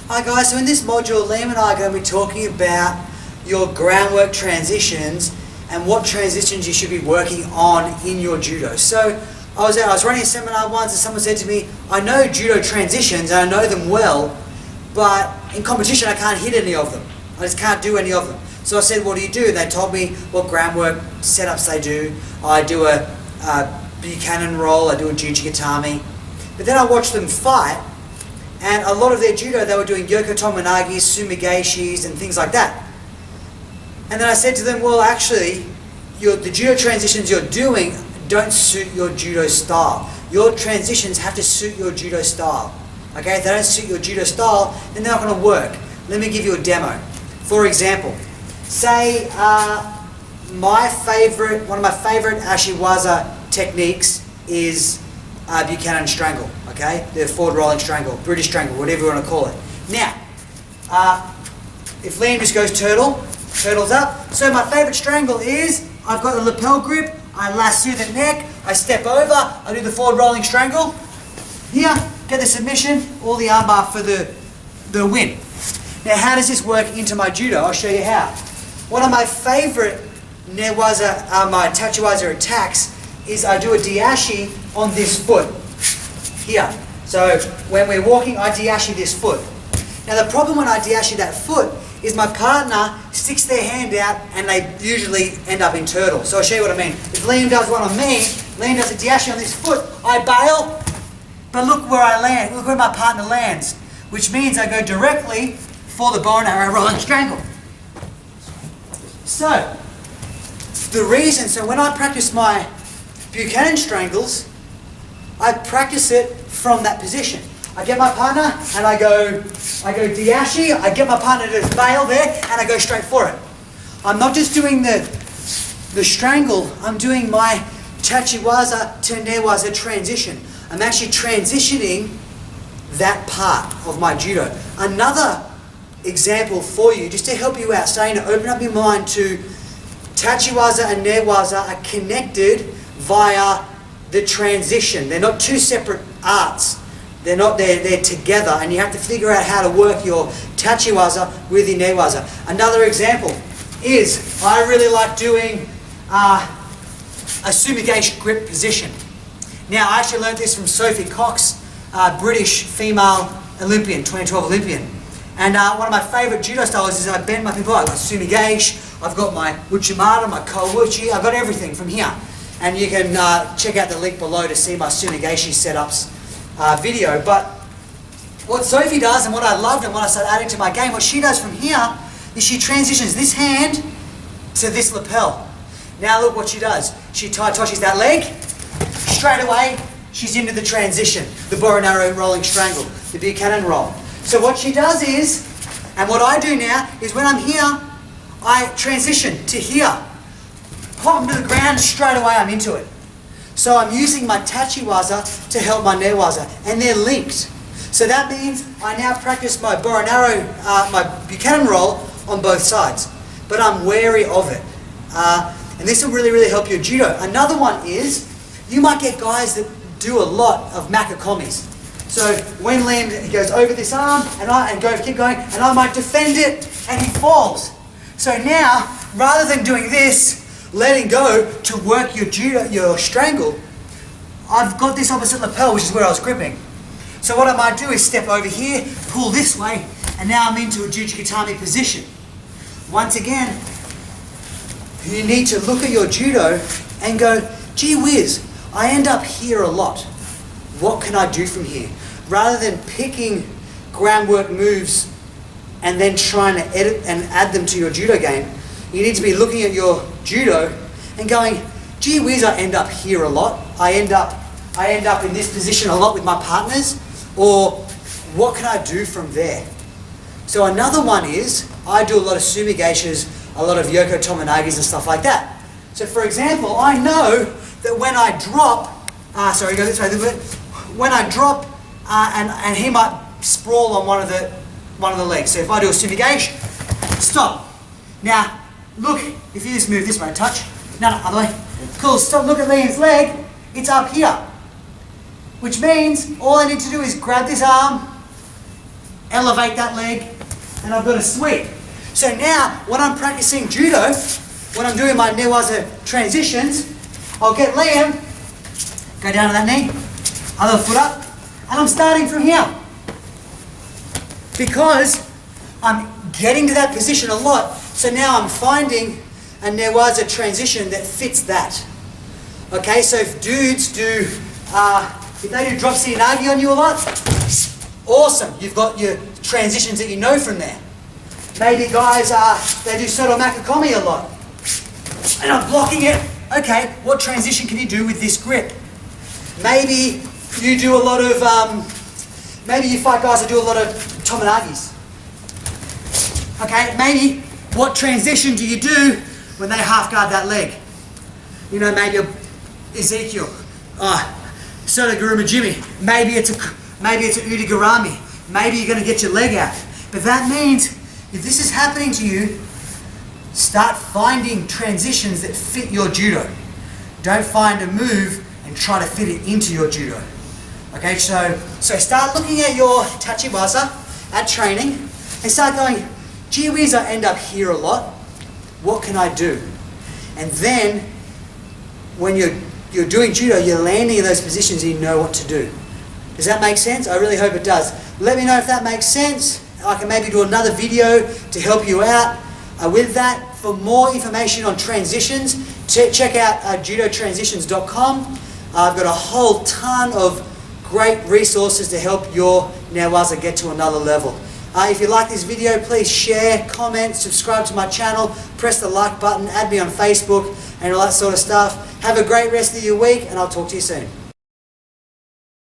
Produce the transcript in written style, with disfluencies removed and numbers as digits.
Hi guys, so in this module, Liam and I are going to be talking about your groundwork transitions and what transitions you should be working on in your judo. So I was running a seminar once and someone said to me, I know judo transitions and I know them well, but in competition I can't hit any of them. I just can't do any of them. So I said, what do you do? They told me what groundwork setups they do. I do a Buchanan roll, I do a Jujigatami. But then I watched them fight, and a lot of their judo, they were doing Yoko Tomonagis, sumi gaeshis, and things like that. And then I said to them, well, actually, the judo transitions you're doing don't suit your judo style. Your transitions have to suit your judo style. Okay, if they don't suit your judo style, then they're not going to work. Let me give you a demo. For example, say one of my favorite Tachiwaza techniques is Buchanan strangle, okay? The forward rolling strangle, British strangle, whatever you want to call it. Now, if Liam just goes turtles up. So my favorite strangle is, I've got the lapel grip, I lasso the neck, I step over, I do the forward rolling strangle. Here, get the submission, or the armbar for the win. Now how does this work into my judo? I'll show you how. One of my favorite Newaza, my Tachiwaza attacks is I do a gaeshi on this foot, here. So when we're walking, I gaeshi this foot. Now the problem when I gaeshi that foot is my partner sticks their hand out and they usually end up in turtle. So I'll show you what I mean. If Liam does one on me, Liam does a gaeshi on this foot, I bail, but look where I land, look where my partner lands, which means I go directly for the bow and arrow rolling strangle. So, when I practice my Buchanan strangles, I practice it from that position. I get my partner and I go gaeshi, I get my partner to bail there and I go straight for it. I'm not just doing the strangle, I'm doing my Tachiwaza to Newaza transition. I'm actually transitioning that part of my judo. Another example for you, just to help you out, starting to open up your mind to Tachiwaza and Newaza are connected via the transition. They're not two separate arts. They're together, and you have to figure out how to work your Tachiwaza with your Newaza. Another example is, I really like doing a sumi gaeshi grip position. Now, I actually learned this from Sophie Cox, British female Olympian, 2012 Olympian. And one of my favourite judo styles is I bend my people. I've got sumi gaeshi, I've got my uchimata, my kouchi, I've got everything from here. And you can check out the link below to see my sumi gaeshi setups video. But what Sophie does, and what I loved and what I started adding to my game, what she does from here is she transitions this hand to this lapel. Now look what she does. She toshis that leg, straight away she's into the transition, the bow and arrow rolling strangle, the Buchanan roll. So what she does is, and what I do now, is when I'm here, I transition to here. Pop them to the ground, straight away I'm into it. So I'm using my Tachiwaza to help my Newaza, and they're linked. So that means I now practice my bow and arrow, my Buchanan roll on both sides. But I'm wary of it. And this will really, really help your judo. Another one is, you might get guys that do a lot of makakomis. So when Liam goes over this arm and keep going, and I might defend it, and he falls. So now, rather than doing this, letting go to work your judo, your strangle, I've got this opposite lapel, which is where I was gripping. So what I might do is step over here, pull this way, and now I'm into a Jujigatami position. Once again, you need to look at your judo and go, gee whiz, I end up here a lot. What can I do from here? Rather than picking groundwork moves and then trying to edit and add them to your judo game, you need to be looking at your judo and going, gee whiz, I end up here a lot. I end up in this position a lot with my partners, or what can I do from there? So another one is, I do a lot of sumi gaeshis, a lot of Yoko Tomonagis and stuff like that. So for example, I know that when I drop, go this way a little bit, when I drop, and he might sprawl on one of the legs. So if I do a sumi gaeshi, stop. Now, look, if you just move this way, touch. No, other way. Cool, stop, look at Liam's leg. It's up here. Which means all I need to do is grab this arm, elevate that leg, and I've got a sweep. So now, when I'm practicing judo, when I'm doing my Newaza transitions, I'll get Liam, go down to that knee, other foot up, and I'm starting from here. Because I'm getting to that position a lot, so now I'm finding a Newaza transition that fits that. Okay, so if dudes do, if they do drop sitting nagi on you a lot, awesome, you've got your transitions that you know from there. Maybe guys, they do soto makakomi a lot, and I'm blocking it. Okay, what transition can you do with this grip? Maybe you do a lot of, maybe you fight guys that do a lot of tomonagis. Okay, maybe what transition do you do when they half guard that leg? You know, maybe Ezekiel, Soto Guruma Jimmy. Maybe it's a Udigarami. Maybe you're going to get your leg out. But that means if this is happening to you, start finding transitions that fit your judo. Don't find a move and try to fit it into your judo. Okay, so start looking at your Tachiwaza at training and start going, gee whiz, I end up here a lot. What can I do? And then when you're doing judo, you're landing in those positions and you know what to do. Does that make sense? I really hope it does. Let me know if that makes sense. I can maybe do another video to help you out with that. For more information on transitions, check out judotransitions.com. I've got a whole ton of great resources to help your Newaza get to another level. If you like this video, please share, comment, subscribe to my channel, press the like button, add me on Facebook and all that sort of stuff. Have a great rest of your week and I'll talk to you soon.